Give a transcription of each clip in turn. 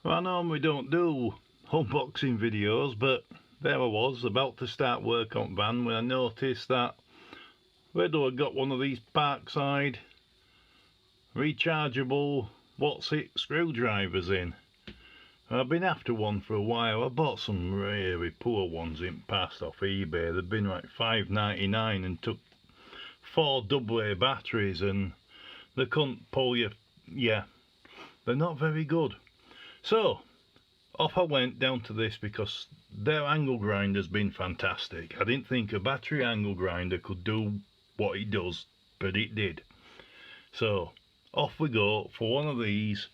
Well, I normally don't do unboxing videos, but there I was about to start work on van when I noticed that Riddle had got one of these Parkside rechargeable screwdrivers in. I've been after one for a while. I bought some really poor ones in past off eBay. They've been like $5.99 and took 4 AA batteries, and they couldn't pull you. Yeah, they're not very good. So off I went down to this because their angle grinder's been fantastic. I didn't think a battery angle grinder could do what it does, but it did. So off we go for one of these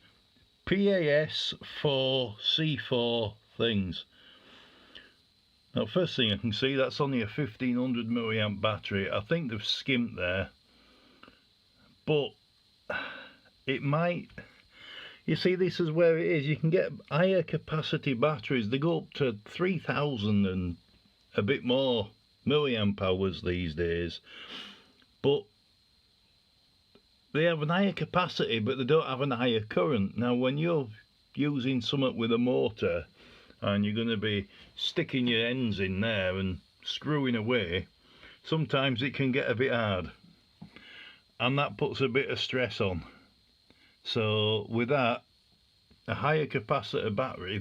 PAS 4C4 things. Now, first thing I can see, that's only a 1500 milliamp battery. I think they've skimped there, but it might. You see, this is where it is. You can get higher capacity batteries. They go up to 3000 and a bit more milliamp hours these days, but they have a higher capacity, but they don't have a higher current. Now, when you're using something with a motor and you're going to be sticking your ends in there and screwing away, sometimes it can get a bit hard, and that puts a bit of stress on. So with that, a higher capacity battery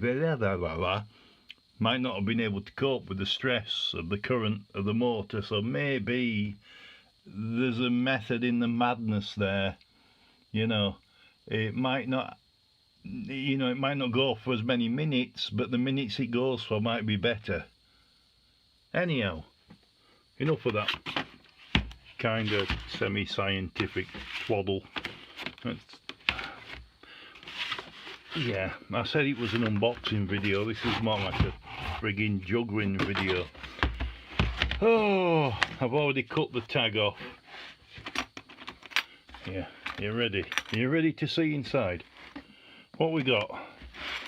might not have been able to cope with the stress of the current of the motor. So maybe there's a method in the madness there. You know, it might not, it might not go for as many minutes, but the minutes it goes for might be better. Anyhow, enough of that kind of semi-scientific twaddle. Yeah, I said it was an unboxing video. This is more like a frigging juggling video. Oh, I've already cut the tag off. Yeah, you ready? Are you ready to see inside? What we got?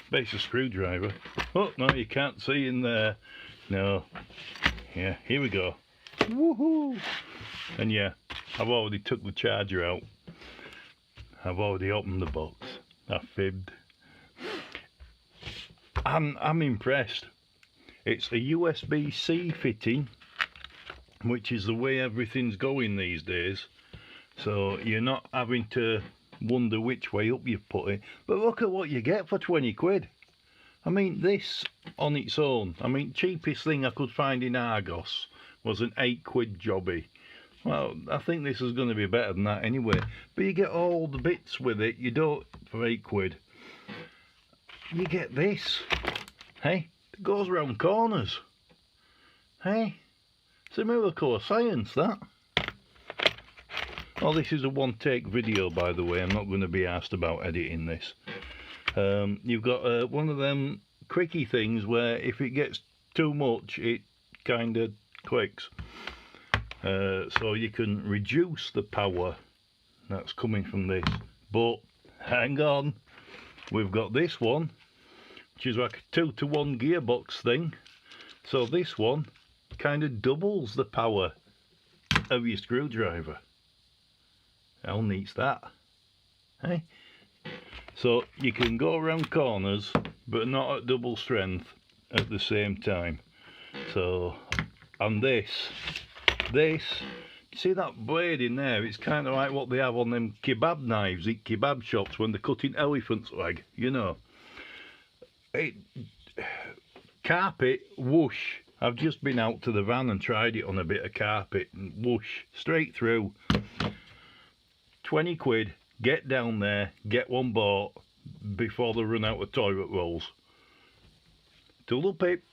Base of screwdriver. Oh, no, you can't see in there. No. Yeah, here we go. Woohoo! And yeah, I've already took the charger out. I've already opened the box. I fibbed. I'm impressed. It's a USB-C fitting, which is the way everything's going these days. So you're not having to wonder which way up you put it. But look at what you get for 20 quid. I mean, this on its own, I mean, cheapest thing I could find in Argos was an 8 quid jobby. Well, I think this is going to be better than that anyway. But you get all the bits with it. You don't, for 8 quid. You get this. Hey, it goes round corners. Hey, it's a miracle of science, that. Oh, this is a one-take video, by the way. I'm not going to be asked about editing this. You've got one of them quickie things where if it gets too much, it kind of clicks. So you can reduce the power that's coming from this. But hang on, we've got this one, which is like a 2-to-1 gearbox thing. So this one kind of doubles the power of your screwdriver. How neat's that? Hey? So you can go around corners, but not at double strength at the same time. So, and this, see that blade in there? It's kind of like what they have on them kebab knives at kebab shops when they're cutting elephant's leg, you know. Carpet, whoosh. I've just been out to the van and tried it on a bit of carpet, and whoosh, straight through. 20 quid, get down there, get one bought before they run out of toilet rolls. Toodle pip.